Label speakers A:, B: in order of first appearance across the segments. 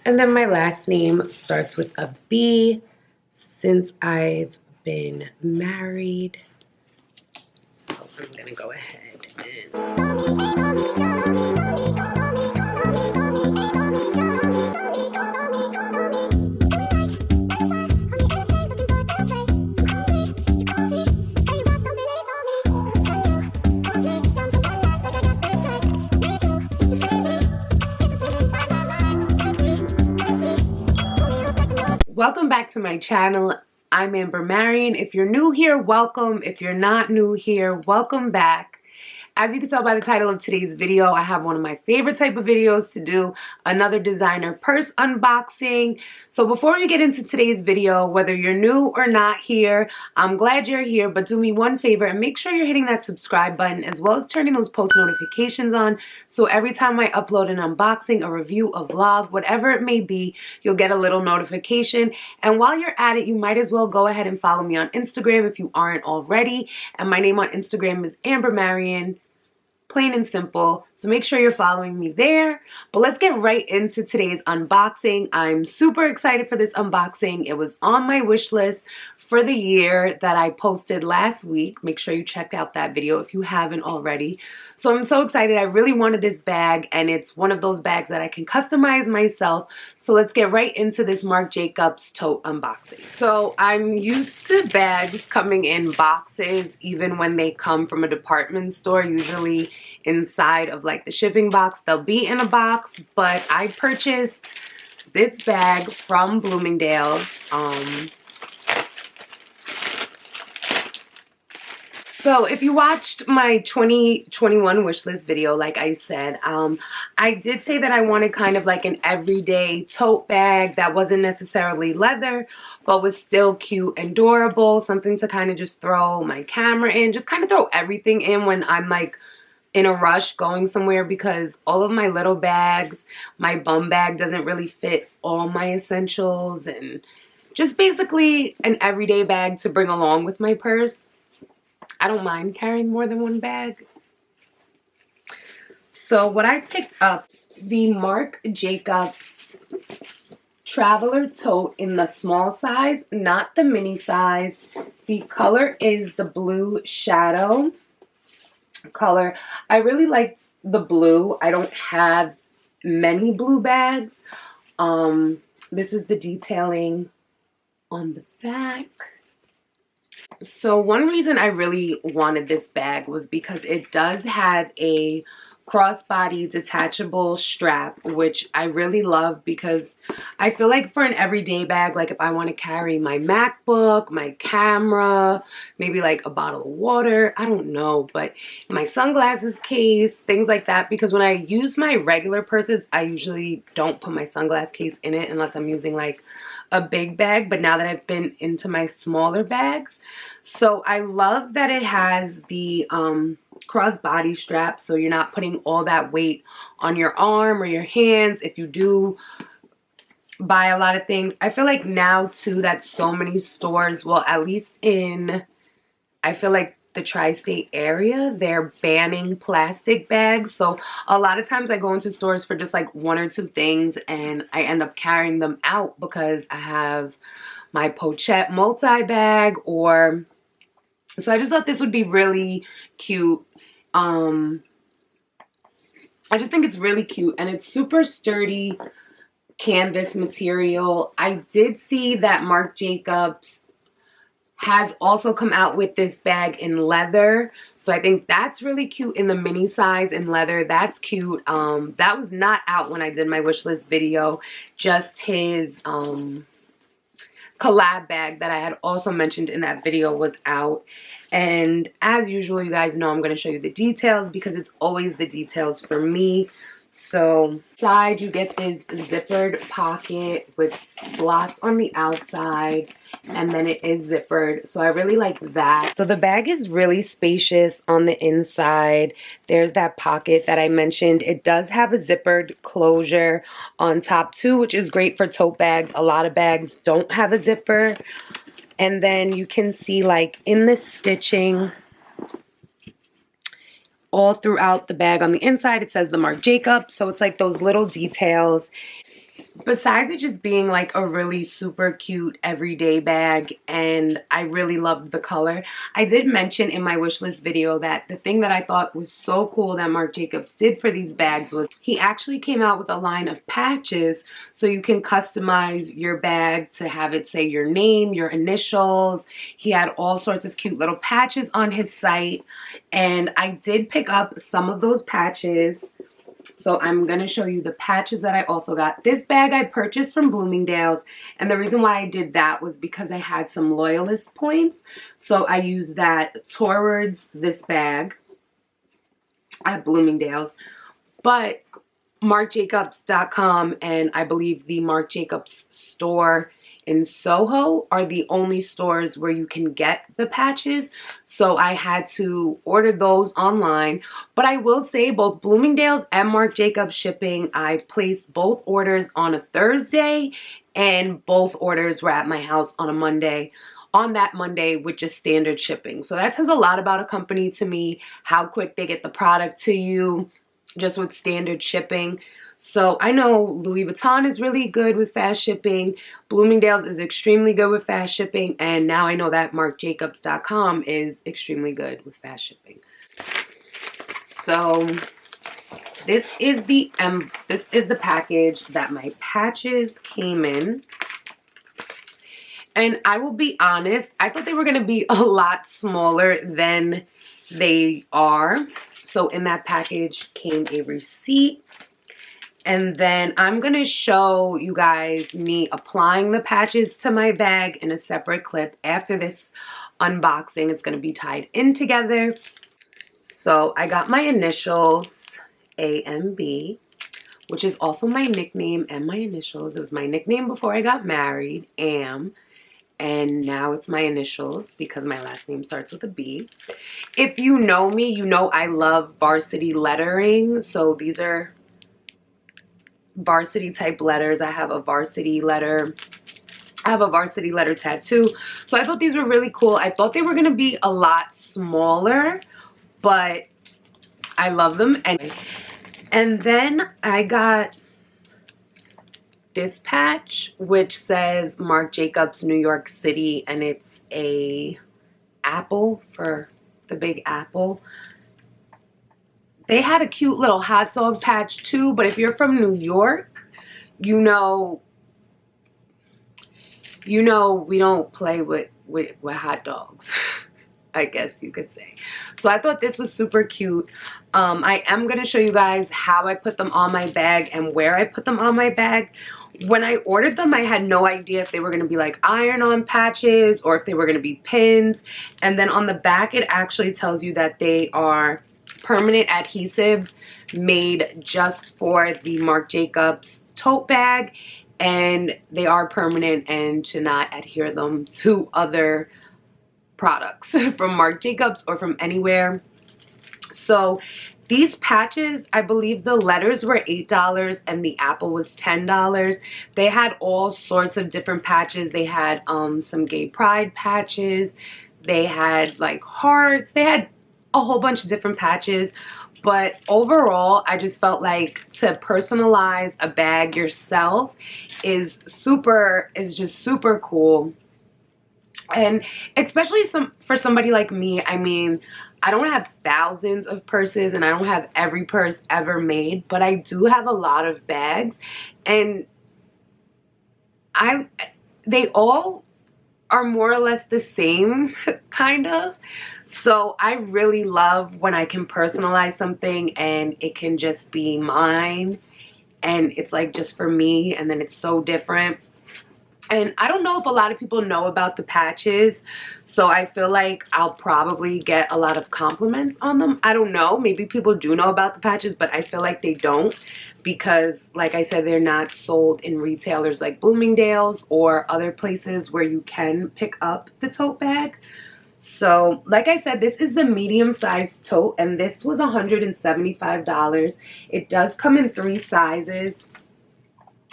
A: And then my last name starts with a B since I've been married. So I'm going to go ahead and... Welcome back to my channel. I'm Marion. If you're new here, welcome. If you're not new here, welcome back. As you can tell by the title of today's video, I have one of my favorite type of videos to do, another designer purse unboxing. So before we get into today's video, whether you're new or not here, I'm glad you're here, but do me one favor and make sure you're hitting that subscribe button as well as turning those post notifications on, so every time I upload an unboxing, a review, a vlog, whatever it may be, you'll get a little notification. And while you're at it, you might as well go ahead and follow me on Instagram if you aren't already. And my name on Instagram is Marion. Plain and simple. So make sure you're following me there. But let's get right into today's unboxing. I'm super excited for this unboxing. It was on my wish list for the year that I posted last week. Make sure you check out that video if you haven't already. So I'm so excited. I really wanted this bag, and it's one of those bags that I can customize myself. So let's get right into this Marc Jacobs tote unboxing. So I'm used to bags coming in boxes, even when they come from a department store. Usually inside of like the shipping box, they'll be in a box, but I purchased this bag from Bloomingdale's. So if you watched my 2021 wishlist video, like I said, I did say that I wanted kind of like an everyday tote bag that wasn't necessarily leather, but was still cute and durable, something to kind of just throw my camera in, just kind of throw everything in when I'm like in a rush going somewhere, because all of my little bags, my bum bag doesn't really fit all my essentials, and just basically an everyday bag to bring along with my purse. I don't mind carrying more than one bag. So what I picked up, the Marc Jacobs Traveler Tote in the small size, not the mini size. The color is the blue shadow color. I really liked the blue. I don't have many blue bags. This is the detailing on the back. So one reason I really wanted this bag was because it does have a crossbody detachable strap, which I really love, because I feel like for an everyday bag, like if I want to carry my MacBook, my camera, maybe like a bottle of water, I don't know, but my sunglasses case, things like that, because when I use my regular purses, I usually don't put my sunglass case in it unless I'm using like a big bag. But now that I've been into my smaller bags, so I love that it has the crossbody strap, so you're not putting all that weight on your arm or your hands if you do buy a lot of things. I feel like now too that so many stores, well, at least in, I feel like the tri-state area, they're banning plastic bags. So a lot of times I go into stores for just like one or two things, and I end up carrying them out because I have my pochette multi-bag, or so I just thought this would be really cute. I just think it's really cute, and it's super sturdy canvas material. I did see that Marc Jacobs has also come out with this bag in leather, so I think that's really cute in the mini size in leather. That's cute. That was not out when I did my wish list video. Just his collab bag that I had also mentioned in that video was out. And as usual, you guys know I'm going to show you the details, because it's always the details for me. So inside you get this zippered pocket with slots on the outside, and then it is zippered, so I really like that. So the bag is really spacious on the inside. There's that pocket that I mentioned. It does have a zippered closure on top too, which is great for tote bags. A lot of bags don't have a zipper. And then you can see, like, in the stitching all throughout the bag on the inside, it says the Marc Jacobs. So it's like those little details. Besides it just being like a really super cute everyday bag, and I really loved the color, I did mention in my wish list video that the thing that I thought was so cool that Marc Jacobs did for these bags was he actually came out with a line of patches, so you can customize your bag to have it say your name, your initials. He had all sorts of cute little patches on his site, and I did pick up some of those patches. So I'm going to show you the patches that I also got. This bag I purchased from Bloomingdale's, and the reason why I did that was because I had some loyalist points. So I used that towards this bag at Bloomingdale's. But MarcJacobs.com and I believe the Marc Jacobs store in Soho are the only stores where you can get the patches, so I had to order those online. But I will say both Bloomingdale's and Marc Jacobs shipping, I placed both orders on a Thursday, and both orders were at my house on a Monday. On that Monday with just standard shipping. So that says a lot about a company to me, how quick they get the product to you just with standard shipping. So I know Louis Vuitton is really good with fast shipping. Bloomingdale's is extremely good with fast shipping. And now I know that MarcJacobs.com is extremely good with fast shipping. So this is the package that my patches came in. And I will be honest, I thought they were going to be a lot smaller than they are. So in that package came a receipt. And then I'm going to show you guys me applying the patches to my bag in a separate clip. After this unboxing, it's going to be tied in together. So I got my initials, A and B, which is also my nickname and my initials. It was my nickname before I got married, Am. And now it's my initials because my last name starts with a B. If you know me, you know I love varsity lettering. So these are varsity type letters. I have a varsity letter. I have a varsity letter tattoo. So I thought these were really cool. I thought they were going to be a lot smaller, but I love them. And then I got this patch which says Marc Jacobs New York City, and it's a apple for the Big Apple. They had a cute little hot dog patch too, but if you're from New York, you know we don't play with hot dogs. I guess you could say. So I thought this was super cute. I am going to show you guys how I put them on my bag and where I put them on my bag. When I ordered them, I had no idea if they were going to be like iron-on patches or if they were going to be pins. And then on the back, it actually tells you that they are permanent adhesives made just for the Marc Jacobs tote bag. And they are permanent and to not adhere them to other products from Marc Jacobs or from anywhere. So these patches, I believe the letters were $8 and the apple was $10. They had all sorts of different patches. They had some gay pride patches. They had like hearts. They had a whole bunch of different patches. But overall, I just felt like to personalize a bag yourself is just super cool. And especially for somebody like me, I mean, I don't have thousands of purses and I don't have every purse ever made, but I do have a lot of bags, and they all are more or less the same, kind of. So I really love when I can personalize something and it can just be mine and it's like just for me, and then it's so different. And I don't know if a lot of people know about the patches, so I feel like I'll probably get a lot of compliments on them. I don't know. Maybe people do know about the patches, but I feel like they don't because, like I said, they're not sold in retailers like Bloomingdale's or other places where you can pick up the tote bag. So, like I said, this is the medium-sized tote, and this was $175. It does come in 3 sizes.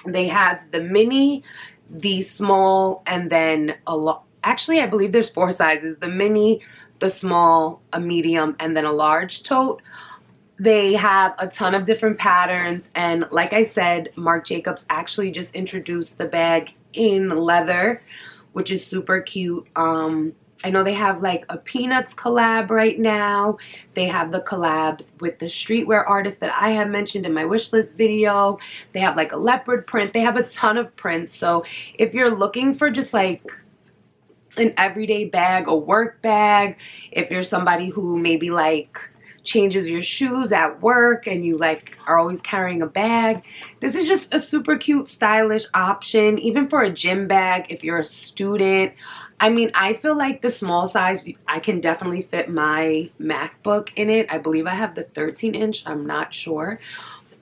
A: They have the mini, the small, and then actually I believe there's 4 sizes: the mini, the small, a medium, and then a large tote. They have a ton of different patterns, and like I said, Marc Jacobs actually just introduced the bag in leather, which is super cute. I know they have like a Peanuts collab right now. They have the collab with the streetwear artist that I have mentioned in my wish list video. They have like a leopard print. They have a ton of prints. So if you're looking for just like an everyday bag, a work bag, if you're somebody who maybe like changes your shoes at work and you like are always carrying a bag, this is just a super cute, stylish option. Even for a gym bag, if you're a student. I mean, I feel like the small size, I can definitely fit my MacBook in it. I believe I have the 13-inch, I'm not sure.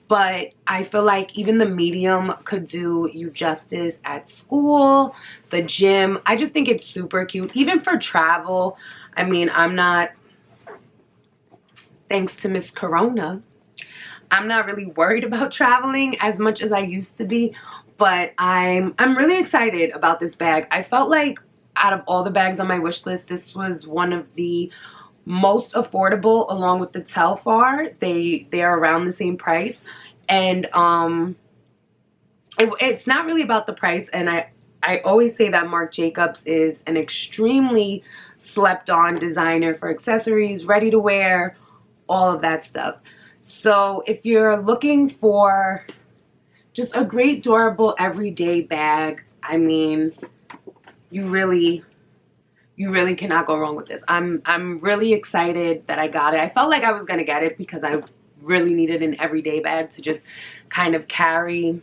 A: But I feel like even the medium could do you justice at school, the gym. I just think it's super cute. Even for travel, I mean, I'm not, thanks to Miss Corona, I'm not really worried about traveling as much as I used to be. But I'm really excited about this bag. I felt like out of all the bags on my wish list, this was one of the most affordable, along with the Telfar. They're around the same price, and it's not really about the price. And I always say that Marc Jacobs is an extremely slept on designer for accessories, ready to wear, all of that stuff. So if you're looking for just a great, durable, everyday bag, I mean, you really cannot go wrong with this. I'm really excited that I got it. I felt like I was gonna get it because I really needed an everyday bag to just kind of carry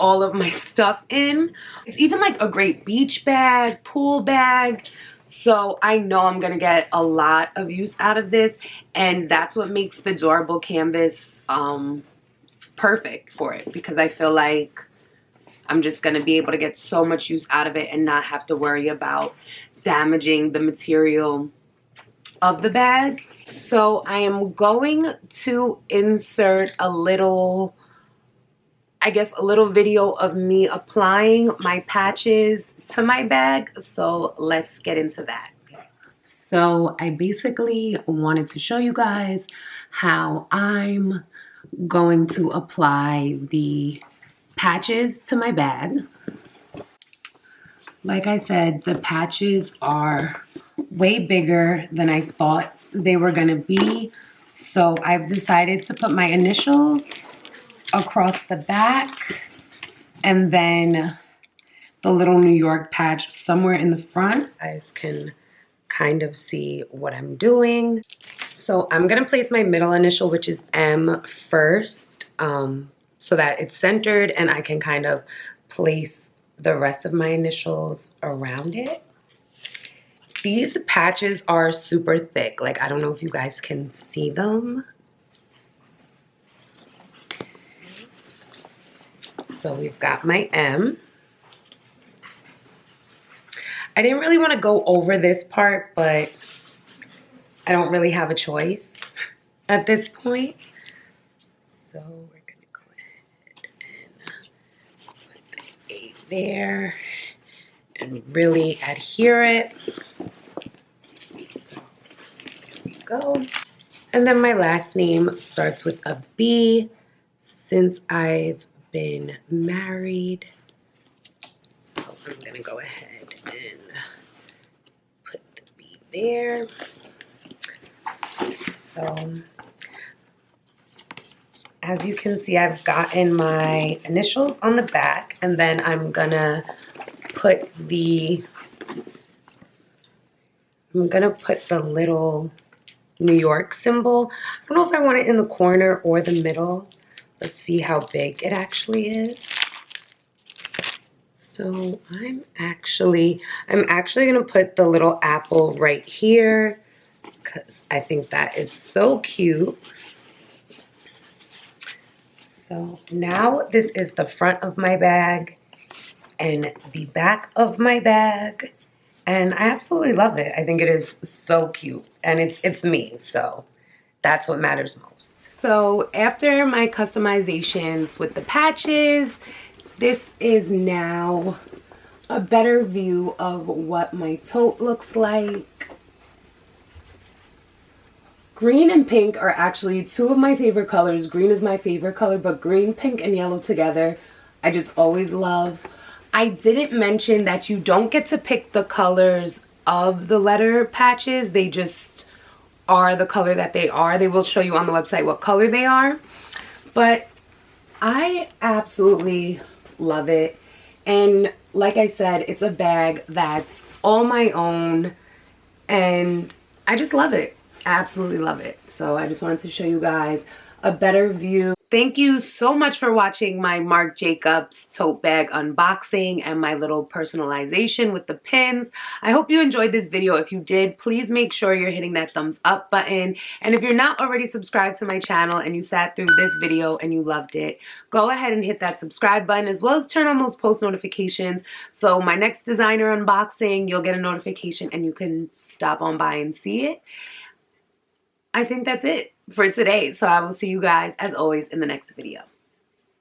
A: all of my stuff in. It's even like a great beach bag, pool bag. So I know I'm gonna get a lot of use out of this, and that's what makes the durable canvas perfect for it, because I feel like I'm just going to be able to get so much use out of it and not have to worry about damaging the material of the bag. So I am going to insert a little, I guess, a little video of me applying my patches to my bag. So let's get into that. So I basically wanted to show you guys how I'm going to apply the patches to my bag. Like I said, the patches are way bigger than I thought they were gonna be. So I've decided to put my initials across the back and then the little New York patch somewhere in the front. You guys can kind of see what I'm doing. So I'm gonna place my middle initial, which is M, first, so that it's centered and I can kind of place the rest of my initials around it. These patches are super thick. Like, I don't know if you guys can see them. So we've got my M. I didn't really want to go over this part, but I don't really have a choice at this point. So we're going to go ahead and put the A there and really adhere it. So there we go. And then my last name starts with a B since I've been married. So I'm going to go ahead and put the B there. So as you can see, I've gotten my initials on the back, and then I'm gonna put the little New York symbol. I don't know if I want it in the corner or the middle. Let's see how big it actually is. So I'm actually gonna put the little apple right here because I think that is so cute. So now this is the front of my bag and the back of my bag, and I absolutely love it. I think it is so cute, and it's me, so that's what matters most. So after my customizations with the patches, this is now a better view of what my tote looks like. Green and pink are actually two of my favorite colors. Green is my favorite color, but green, pink, and yellow together, I just always love. I didn't mention that you don't get to pick the colors of the letter patches. They just are the color that they are. They will show you on the website what color they are. But I absolutely love it. And like I said, it's a bag that's all my own. And I just love it. I absolutely love it. So I just wanted to show you guys a better view. Thank you so much for watching my Marc Jacobs tote bag unboxing and my little personalization with the pins. I hope you enjoyed this video. If you did, please make sure you're hitting that thumbs up button. And if you're not already subscribed to my channel and you sat through this video and you loved it, go ahead and hit that subscribe button as well as turn on those post notifications. So my next designer unboxing, you'll get a notification and you can stop on by and see it. I think that's it for today. So I will see you guys, as always, in the next video.